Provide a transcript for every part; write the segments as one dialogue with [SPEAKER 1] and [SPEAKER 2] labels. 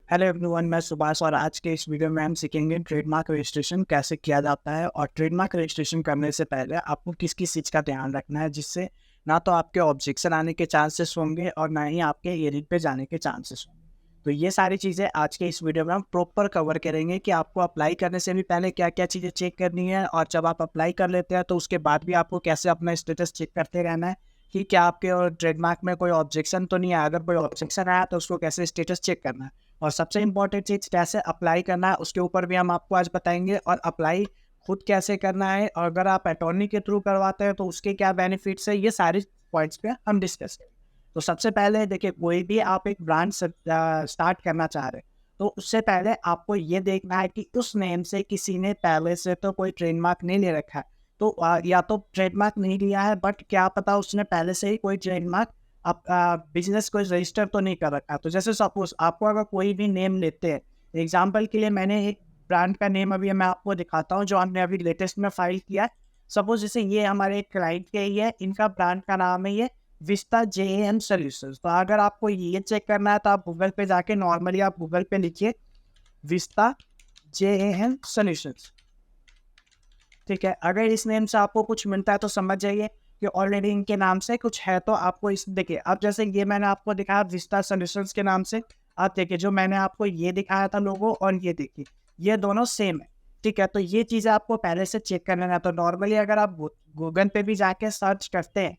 [SPEAKER 1] Hello everyone, मैं सुभाष और आज के इस वीडियो में हम सीखेंगे ट्रेडमार्क रजिस्ट्रेशन कैसे किया जाता है। और ट्रेडमार्क रजिस्ट्रेशन करने से पहले आपको किस किस चीज़ का ध्यान रखना है, जिससे ना तो आपके ऑब्जेक्शन आने के चांसेस होंगे और ना ही आपके हियरिंग पे जाने के चांसेस होंगे। तो ये सारी चीज़ें आज के इस वीडियो में हम प्रॉपर कवर करेंगे कि आपको अप्लाई करने से भी पहले क्या क्या चीज़ें चेक करनी है, और जब आप अप्लाई कर लेते हैं तो उसके बाद भी आपको कैसे अपना स्टेटस चेक करते रहना है कि क्या आपके और ट्रेडमार्क में कोई ऑब्जेक्शन तो नहीं है। अगर कोई ऑब्जेक्शन आया तो उसको कैसे स्टेटस चेक करना है, और सबसे इम्पॉर्टेंट चीज़ कैसे अप्लाई करना है उसके ऊपर भी हम आपको आज बताएंगे। और अप्लाई खुद कैसे करना है, और अगर आप अटॉर्नी के थ्रू करवाते हैं तो उसके क्या बेनिफिट्स है, ये सारे पॉइंट्स पे हम डिस्कस करेंगे। तो सबसे पहले देखिए, कोई भी आप एक ब्रांड स्टार्ट करना चाह रहे हैं तो उससे पहले आपको ये देखना है कि उस नेम से किसी ने पहले से तो कोई ट्रेडमार्क नहीं ले रखा है। तो या तो ट्रेडमार्क नहीं लिया है, बट क्या पता उसने पहले से ही कोई ट्रेडमार्क आप बिजनेस को रजिस्टर तो नहीं कर रखा। तो जैसे सपोज आपको अगर कोई भी नेम लेते हैं, एग्जांपल के लिए मैंने एक ब्रांड का नेम अभी मैं आपको दिखाता हूँ जो हमने अभी लेटेस्ट में फाइल किया है। सपोज जैसे ये हमारे क्लाइंट के ही है, इनका ब्रांड का नाम है ये विस्ता JAM सॉल्यूशंस। तो अगर आपको ये चेक करना है तो आप गूगल पे जाके नॉर्मली आप गूगल पे लिखिए विस्ता JAM सॉल्यूशंस। ठीक है, अगर इस नेम से आपको कुछ मिलता है तो समझ जाइए कि ऑलरेडी इनके नाम से कुछ है। तो आपको इस देखिए, अब जैसे ये मैंने आपको दिखाया विस्ता सॉल्यूशंस के नाम से, आप देखिए जो मैंने आपको ये दिखाया था लोगो, और ये देखिए ये दोनों सेम है। ठीक है, तो ये चीज़ें आपको पहले से चेक करना है। तो नॉर्मली अगर आप गूगल पे भी जाके सर्च करते हैं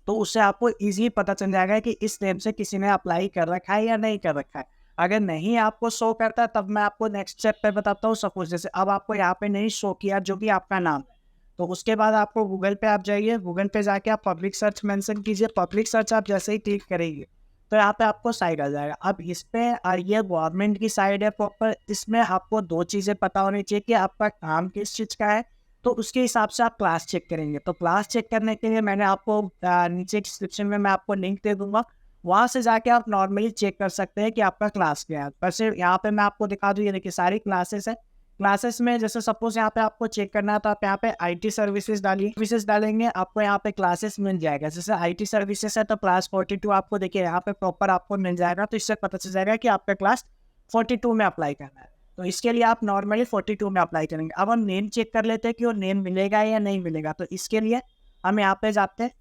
[SPEAKER 1] तो उससे आपको ईजी पता चल जाएगा कि इस नेम से किसी ने अप्लाई कर रखा है या नहीं कर रखा है। अगर नहीं आपको शो करता है तब मैं आपको नेक्स्ट स्टेप पे बताता हूँ। सपोज जैसे अब आपको यहाँ पे नहीं शो किया जो भी आपका नाम है, तो उसके बाद आपको गूगल पे आप जाइए, गूगल पे जाके आप पब्लिक सर्च मेंशन कीजिए। पब्लिक सर्च आप जैसे ही क्लिक करेंगे तो यहाँ पे आपको साइड आ जाएगा। अब इस पे ये गवर्नमेंट की साइड है प्रॉपर। इसमें आपको दो चीज़ें पता होनी चाहिए कि आपका काम किस चीज़ का है, तो उसके हिसाब से आप क्लास चेक करेंगे। तो क्लास चेक करने के लिए मैंने आपको नीचे डिस्क्रिप्शन में मैं आपको लिंक दे दूंगा, वहाँ से जाके आप नॉर्मली चेक कर सकते हैं कि आपका क्लास क्या है। वैसे यहाँ पे मैं आपको दिखा दूँ, ये देखिए सारी क्लासेस है। क्लासेस में जैसे सपोज यहाँ पे आपको चेक करना है तो आप यहाँ पे IT सर्विसेज डालिए, सर्विसेज डालेंगे आपको यहाँ पे क्लासेस मिल जाएगा। जैसे IT सर्विसेज है तो क्लास 42 आपको देखिए यहाँ पे प्रॉपर आपको मिल जाएगा। तो इससे पता चल जाएगा कि आपका क्लास 42 में अप्लाई करना है। तो इसके लिए आप नॉर्मली 42 में अप्लाई करेंगे। अब हम नेम चेक कर लेते हैं कि वो नेम मिलेगा या नहीं मिलेगा। तो इसके लिए हम यहाँ पे जाते हैं,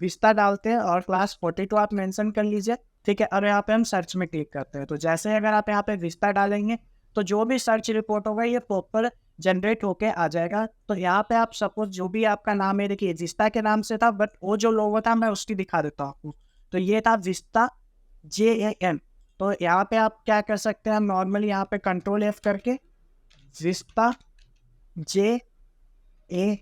[SPEAKER 1] विस्ता डालते हैं और क्लास 42 आप मेंशन कर लीजिए। ठीक है, और यहाँ पे हम सर्च में क्लिक करते हैं। तो जैसे अगर आप यहाँ पे विस्ता डालेंगे तो जो भी सर्च रिपोर्ट होगा ये प्रॉपर जनरेट होके आ जाएगा। तो यहाँ पे आप सपोज जो भी आपका नाम है, देखिए विस्ता के नाम से था, बट वो जो लोगो था मैं उसकी दिखा देता हूँ आपको। तो ये था विस्ता JAM। तो यहाँ पे आप क्या कर सकते हैं, नॉर्मली यहाँ पे कंट्रोल F करके विस्ता JAM,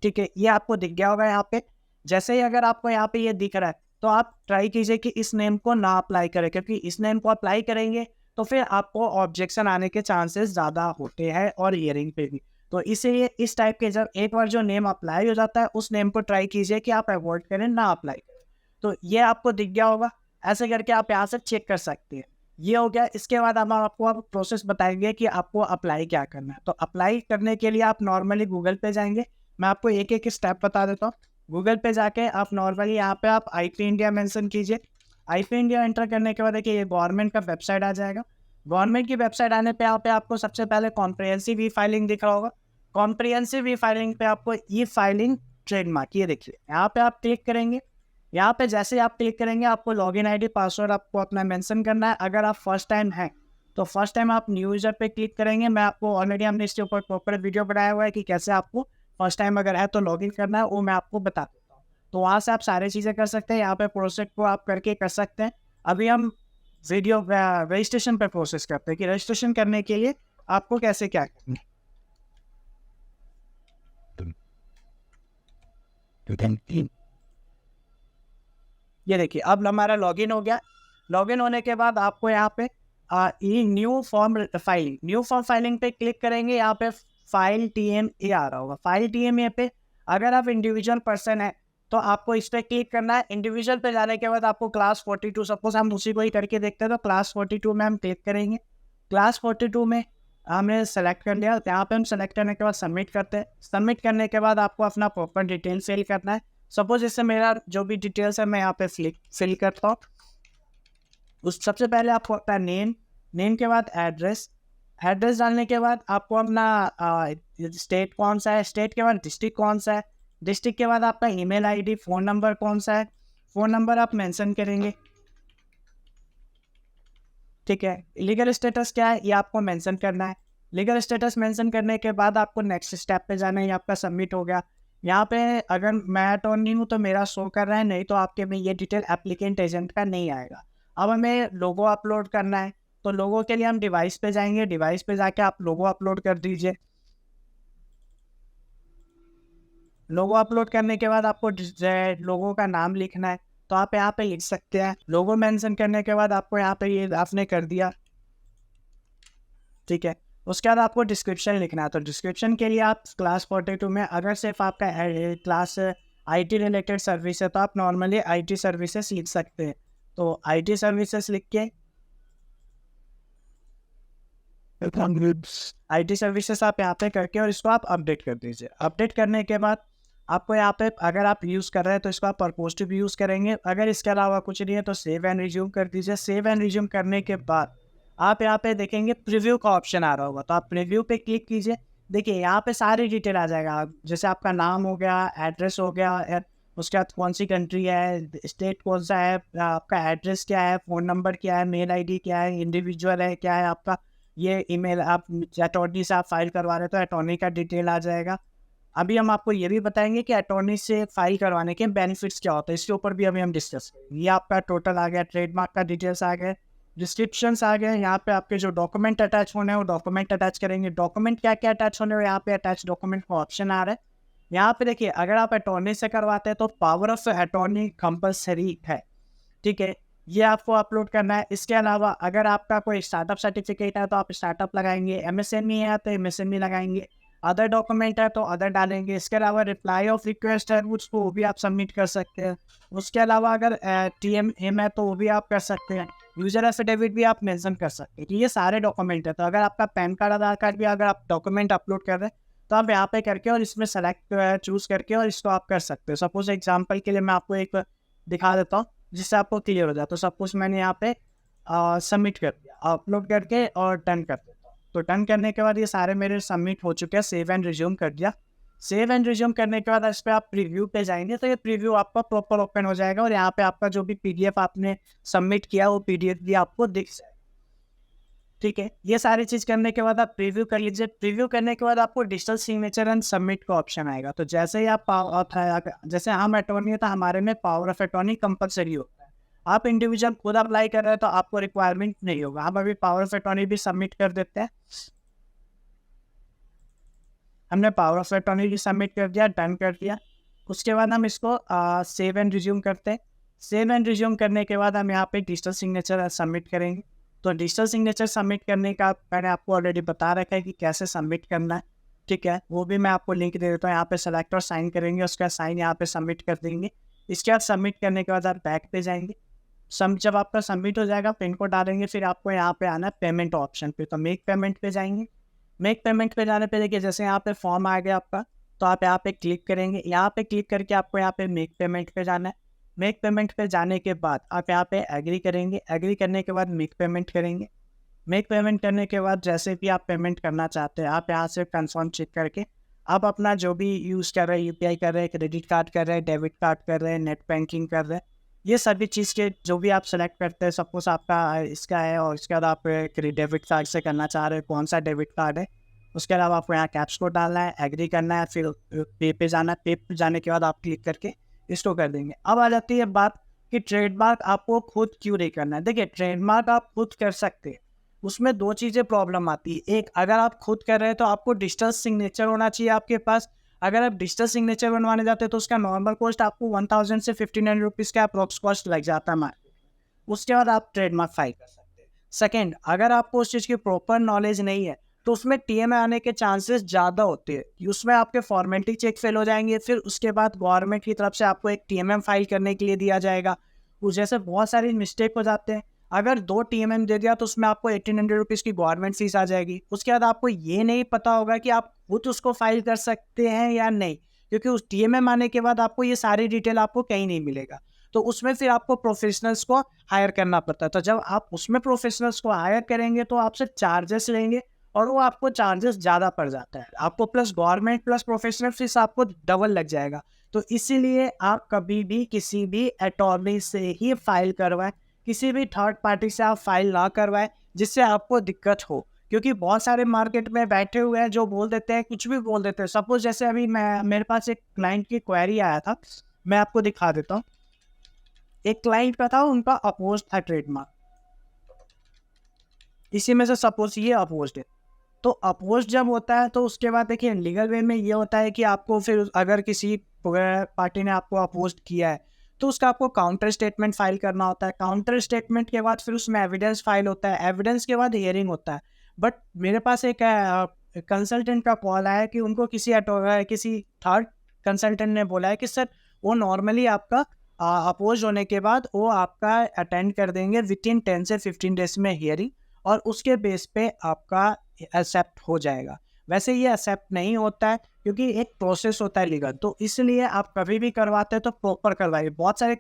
[SPEAKER 1] ठीक है, ये आपको दिख गया होगा यहाँ पे। जैसे ही अगर आपको यहाँ पे ये दिख रहा है तो आप ट्राई कीजिए कि इस नेम को ना अप्लाई करें, क्योंकि इस नेम को अप्लाई करेंगे तो फिर आपको ऑब्जेक्शन आने के चांसेस ज़्यादा होते हैं, और हियरिंग पे भी। तो इसीलिए इस टाइप के जब एक बार जो नेम अप्लाई हो जाता है उस नेम को ट्राई कीजिए कि आप अवॉइड करें, ना अप्लाई करें। तो ये आपको दिख गया होगा, ऐसे करके आप यहाँ से चेक कर सकते हैं। ये हो गया। इसके बाद हम आपको अब प्रोसेस बताएंगे कि आपको अप्लाई क्या करना है। तो अप्लाई करने के लिए आप नॉर्मली गूगल पे जाएंगे, मैं आपको एक एक स्टेप बता देता हूँ। गूगल पे जाके आप नॉर्मली यहाँ पे आप IP इंडिया मेंशन कीजिए। IP इंडिया एंटर करने के बाद देखिए ये गवर्नमेंट का वेबसाइट आ जाएगा। गवर्नमेंट की वेबसाइट आने पे यहाँ पे आपको सबसे पहले कॉम्प्रिहेंसिव ई फाइलिंग दिख रहा होगा। कॉम्प्रिहेंसिव ई फाइलिंग पे आपको ई फाइलिंग ट्रेडमार्क, ये देखिए यहाँ पे आप क्लिक करेंगे। यहाँ पे जैसे ही आप क्लिक करेंगे आपको लॉगिन ID पासवर्ड आपको अपना मेंशन करना है। अगर आप फर्स्ट टाइम हैं तो फर्स्ट टाइम आप न्यू यूजर पे क्लिक करेंगे। मैं आपको ऑलरेडी हमने इसके ऊपर प्रॉपर वीडियो बनाया हुआ है कि कैसे आपको फर्स्ट टाइम अगर है तो लॉगिन करना है, वो मैं आपको बता देता हूँ। तो वहाँ से आप सारी चीज़ें कर सकते हैं। यहाँ पे प्रोसेस को आप करके कर सकते हैं। अभी हम वीडियो रजिस्ट्रेशन पे प्रोसेस करते हैं कि रजिस्ट्रेशन करने के लिए आपको कैसे क्या करना है। ये देखिए अब हमारा लॉगिन हो गया। लॉगिन होने के बाद आपको यहाँ पे ये न्यू फॉर्म फाइलिंग पे क्लिक करेंगे। यहाँ पे फाइल TMA आ रहा होगा। फाइल TMA पे अगर आप इंडिविजुअल पर्सन है तो आपको इस पर क्लिक करना है। इंडिविजुअल पे जाने के बाद आपको क्लास 42, सपोज हम उसी को ही करके देखते हैं तो क्लास 42 में हम क्लिक करेंगे। क्लास 42 में हमने सेलेक्ट कर लिया। यहाँ पे हम सेलेक्ट करने के बाद सबमिट करते हैं। सबमिट करने के बाद आपको अपना प्रॉपर डिटेल फिल करना है। सपोज इससे मेरा जो भी डिटेल्स है मैं यहाँ पे फिल करता हूँ। उस सबसे पहले आपको अपना नेम, नेम के बाद एड्रेस, एड्रेस डालने के बाद आपको अपना स्टेट कौन सा है, स्टेट के बाद डिस्ट्रिक्ट कौन सा है, डिस्ट्रिक्ट के बाद आपका ईमेल आईडी, फ़ोन नंबर कौन सा है, फ़ोन नंबर आप मेंशन करेंगे। ठीक है, लीगल स्टेटस क्या है ये आपको मेंशन करना है। लीगल स्टेटस मेंशन करने के बाद आपको नेक्स्ट स्टेप पे जाना है। ये आपका सबमिट हो गया। यहाँ पे अगर मैं अटॉर्नी हूँ तो मेरा शो कर रहा है, नहीं तो आपके में ये डिटेल एप्लीकेंट एजेंट का नहीं आएगा। अब हमें लोगो अपलोड करना है, तो लोगो के लिए हम डिवाइस पे जाएंगे, डिवाइस पे जाके आप लोगो अपलोड कर दीजिए। लोगो अपलोड करने के बाद आपको लोगो का नाम लिखना है, तो आप यहाँ पे लिख सकते हैं। लोगो मेंशन करने के बाद आपको यहाँ पे ये आपने कर दिया, ठीक है। उसके बाद आपको डिस्क्रिप्शन लिखना है, तो डिस्क्रिप्शन के लिए आप क्लास 42 में अगर सिर्फ आपका क्लास आईटी रिलेटेड सर्विस है तो आप नॉर्मली आईटी सर्विसेज लिख सकते हैं। तो आईटी सर्विसेज लिख के आईटी सर्विसेज आप यहाँ पे करके और इसको आप अपडेट कर दीजिए। अपडेट करने के बाद आपको यहाँ पे अगर आप यूज़ कर रहे हैं तो इसको आप पर्पज टू भी यूज़ करेंगे। अगर इसके अलावा कुछ नहीं है तो सेव एंड रिज्यूम कर दीजिए। सेव एंड रिज्यूम करने के बाद आप यहाँ पे देखेंगे प्रीव्यू का ऑप्शन आ रहा होगा, तो आप प्रीव्यू पे क्लिक कीजिए। देखिए यहाँ पे सारी डिटेल आ जाएगा, जैसे आपका नाम हो गया, एड्रेस हो गया, उसके बाद कौन सी कंट्री है, स्टेट कौन सा है, आपका एड्रेस क्या है, फ़ोन नंबर क्या है, मेल आईडी क्या है, इंडिविजुअल है क्या है आपका, ये ईमेल आप अटॉर्नी से आप फाइल करवा रहे हो तो अटॉर्नी का डिटेल आ जाएगा। अभी हम आपको ये भी बताएंगे कि अटॉर्नी से फाइल करवाने के बेनिफिट्स क्या होते हैं, इसके ऊपर भी अभी हम डिस्कस करेंगे। ये आपका टोटल आ गया, ट्रेडमार्क का डिटेल्स आ गए, डिस्क्रिप्शंस आ गए। यहाँ पे आपके जो डॉक्यूमेंट अटैच होने हैं वो डॉक्यूमेंट अटैच करेंगे। डॉक्यूमेंट क्या क्या अटैच होने हैं, यहाँ पे अटैच डॉक्यूमेंट का ऑप्शन आ रहा है। यहाँ पे देखिए अगर आप अटॉर्नी से करवाते हैं तो पावर ऑफ अटॉर्नी कंपलसरी है, ठीक है, ये आपको अपलोड करना है। इसके अलावा अगर आपका कोई स्टार्टअप सर्टिफिकेट है तो आप स्टार्टअप लगाएंगे, एमएसएमई है तो एमएसएमई लगाएंगे, अदर डॉक्यूमेंट है तो अदर डालेंगे। इसके अलावा रिप्लाई ऑफ रिक्वेस्ट है उसको वो भी आप सबमिट कर सकते हैं। उसके अलावा अगर टीएमएम है तो वो भी आप कर सकते हैं। यूजर एफिडेविट भी आप मेंशन कर सकते हैं। तो ये सारे डॉक्यूमेंट है। तो अगर आपका पैन कार्ड, आधार कार्ड भी अगर आप डॉक्यूमेंट अपलोड कर रहे हैं तो आप यहाँ पे करके और इसमें सेलेक्ट चूज करके और इसको आप कर सकते हो। सपोज एग्जाम्पल के लिए मैं आपको एक दिखा देता हूँ जिससे आपको क्लियर हो जाए। तो सपोज मैंने यहाँ पे सबमिट कर दिया, अपलोड करके और डन कर देता हूँ। तो डन करने के बाद ये सारे मेरे सबमिट हो चुके हैं। सेव एंड रिज्यूम कर दिया। सेव एंड रिज्यूम करने के बाद इस पर आप प्रीव्यू पे जाएंगे तो ये प्रीव्यू आपका प्रॉपर ओपन हो जाएगा और यहाँ पे आपका जो भी पीडीएफ आपने सबमिट किया वो पीडीएफ भी आपको दिख जाएगा, ठीक है। ये सारी चीज़ करने के बाद आप प्रीव्यू कर लीजिए। प्रीव्यू करने के बाद आपको डिजिटल सिग्नेचर एंड सबमिट का ऑप्शन आएगा। तो जैसे ही आप जैसे हम अटॉर्नी है तो हमारे में पावर ऑफ अटॉर्नी कंपलसरी होता है। आप इंडिविजुअल खुद अप्लाई कर रहे हैं तो आपको रिक्वायरमेंट नहीं होगा। हम अभी पावर ऑफ अटॉर्नी भी सबमिट कर देते हैं। हमने पावर ऑफ अटॉर्नी भी सबमिट कर दिया, डन कर दिया। उसके बाद हम इसको सेव एंड रिज्यूम करते हैं। सेव एंड रिज्यूम करने के बाद हम यहाँ पे डिजिटल सिग्नेचर सबमिट करेंगे। तो डिजिटल सिग्नेचर सबमिट करने का मैंने आपको ऑलरेडी बता रखा है कि कैसे सबमिट करना है, ठीक है। वो भी मैं आपको लिंक दे देता हूँ। यहाँ पे सेलेक्ट और साइन करेंगे, उसका साइन यहाँ पे सबमिट कर देंगे। इसके बाद सबमिट करने के बाद आप बैक पे जाएंगे। जब आपका सबमिट हो जाएगा पिन कोड डालेंगे, फिर आपको यहाँ पे आना है पेमेंट ऑप्शन पे। तो मेक पेमेंट पे जाएंगे। मेक पेमेंट पे जाने पे देखिए जैसे यहाँ पे फॉर्म आ गया आपका, तो आप यहाँ पे क्लिक करेंगे। यहाँ पे क्लिक करके आपको यहाँ पे मेक पेमेंट पे जाना है। मेक पेमेंट पे जाने के बाद आप यहाँ पे एग्री करेंगे। एग्री करने के बाद मेक पेमेंट करेंगे। मेक पेमेंट करने के बाद जैसे भी आप पेमेंट करना चाहते हैं आप यहाँ से कंफर्म चेक करके आप अपना जो भी यूज़ कर रहे हैं, यूपीआई कर रहे हैं, क्रेडिट कार्ड कर रहे हैं, डेबिट कार्ड कर रहे हैं, नेट बैंकिंग कर रहे हैं, ये सभी चीज़ के जो भी आप सेलेक्ट करते हैं। सपोज आपका इसका है और इसके बाद आप डेबिट कार्ड से करना चाह रहे हैं, कौन सा डेबिट कार्ड है। उसके अलावा आपको यहाँ कैप्स कोड डालना है, एग्री करना है, फिर पे पे जाना है। पे पे जाने के बाद आप क्लिक करके इसको कर देंगे। अब आ जाती है बात कि ट्रेडमार्क आपको खुद क्यों नहीं करना है। देखिए ट्रेडमार्क आप खुद कर सकते हैं, उसमें दो चीज़ें प्रॉब्लम आती है। एक, अगर आप खुद कर रहे हैं तो आपको डिजिटल सिग्नेचर होना चाहिए आपके पास। अगर आप डिजिटल सिग्नेचर बनवाने जाते हैं तो उसका नॉर्मल कॉस्ट आपको 1000 से 1500 रुपीज़ का अप्रॉक्स कॉस्ट लग जाता है मार्केट में। उसके बाद आप ट्रेडमार्क फाइल कर सकते हैं। सेकेंड, अगर आपको उस चीज़ की प्रॉपर नॉलेज नहीं है तो उसमें टीएमए आने के चांसेस ज़्यादा होते हैं कि उसमें आपके फॉर्मेलिटी चेक फेल हो जाएंगे। फिर उसके बाद गवर्नमेंट की तरफ से आपको एक टीएमएम फाइल करने के लिए दिया जाएगा, उस जैसे बहुत सारी मिस्टेक हो जाते हैं। अगर 2 टीएमएम दे दिया तो उसमें आपको 1800 रुपीज़ की गवर्नमेंट फीस आ जाएगी। उसके बाद आपको ये नहीं पता होगा कि आप खुद उसको फाइल कर सकते हैं या नहीं, क्योंकि उस टीएमएम आने के बाद आपको ये सारी डिटेल आपको कहीं नहीं मिलेगा। तो उसमें फिर आपको प्रोफेशनल्स को हायर करना पड़ता है। तो जब आप उसमें प्रोफेशनल्स को हायर करेंगे तो आपसे चार्जेस लेंगे और वो आपको चार्जेस ज़्यादा पड़ जाता है आपको, plus government plus professional fees आपको डबल लग जाएगा। तो इसीलिए आप कभी भी किसी भी अटॉर्नी से ही फाइल करवाएं, किसी भी थर्ड पार्टी से आप फाइल ना करवाएं जिससे आपको दिक्कत हो। क्योंकि बहुत सारे मार्केट में बैठे हुए हैं जो बोल देते हैं, कुछ भी बोल देते हैं। सपोज जैसे अभी मेरे पास एक क्लाइंट की क्वेरी आया था, मैं आपको दिखा देता हूँ। एक क्लाइंट का था, उनका अपोज था ट्रेडमार्क, इसी में से सपोज ये अपोज है। तो अपोज जब होता है तो उसके बाद देखिए लीगल वे में ये होता है कि आपको फिर अगर किसी पार्टी ने आपको अपोज किया है तो उसका आपको काउंटर स्टेटमेंट फाइल करना होता है। काउंटर स्टेटमेंट के बाद फिर उसमें एविडेंस फाइल होता है, एविडेंस के बाद हियरिंग होता है। बट मेरे पास एक कंसल्टेंट का कॉल आया कि उनको किसी थर्ड कंसल्टेंट ने बोला है कि सर वो नॉर्मली आपका अपोज होने के बाद वो आपका अटेंड कर देंगे विद इन 10 से 15 डेज में हियरिंग, और उसके बेस पे आपका एक्सेप्ट हो जाएगा। वैसे ये एक्सेप्ट नहीं होता है क्योंकि एक प्रोसेस होता है लीगल, तो इसलिए आप कभी भी करवाते हैं तो प्रॉपर करवाइए। बहुत सारे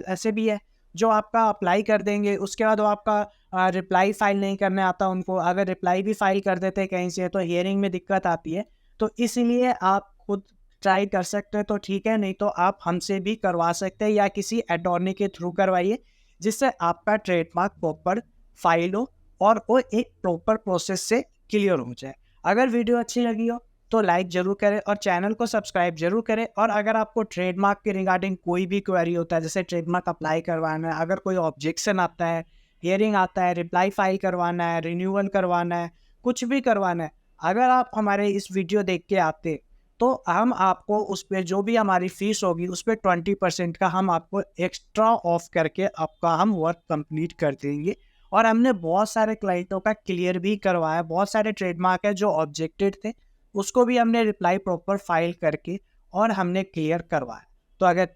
[SPEAKER 1] ऐसे भी है जो आपका अप्लाई कर देंगे, उसके बाद वो आपका रिप्लाई फाइल नहीं करने आता उनको। अगर रिप्लाई भी फाइल कर देते हैं कहीं से तो हियरिंग में दिक्कत आती है। तो इसीलिए आप खुद ट्राई कर सकते हैं तो ठीक है, नहीं तो आप हमसे भी करवा सकते हैं या किसी अटॉर्नी के थ्रू करवाइए जिससे आपका ट्रेडमार्क प्रॉपर फाइल हो और वो एक प्रॉपर प्रोसेस से क्लियर हो जाए। अगर वीडियो अच्छी लगी हो तो लाइक जरूर करें और चैनल को सब्सक्राइब जरूर करें। और अगर आपको ट्रेडमार्क के रिगार्डिंग कोई भी क्वेरी होता है, जैसे ट्रेडमार्क अप्लाई करवाना है, अगर कोई ऑब्जेक्शन आता है, हियरिंग आता है, रिप्लाई फाइल करवाना है, रिन्यूअल करवाना है, कुछ भी करवाना है, अगर आप हमारे इस वीडियो देख के आते तो हम आपको उस पर जो भी हमारी फीस होगी उस पर 20% का हम आपको एक्स्ट्रा ऑफ करके आपका हम वर्क कंप्लीट कर देंगे। और हमने बहुत सारे क्लाइंटों का क्लियर भी करवाया, बहुत सारे ट्रेडमार्क है जो ऑब्जेक्टेड थे उसको भी हमने रिप्लाई प्रॉपर फाइल करके और हमने क्लियर करवाया। तो अगर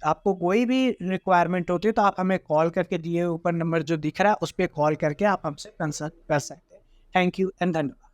[SPEAKER 1] आपको कोई भी रिक्वायरमेंट होती है तो आप हमें कॉल करके दिए ऊपर नंबर जो दिख रहा है उस पर कॉल करके आप हमसे कंसल्ट कर सकते हैं। थैंक यू एंड धन्यवाद।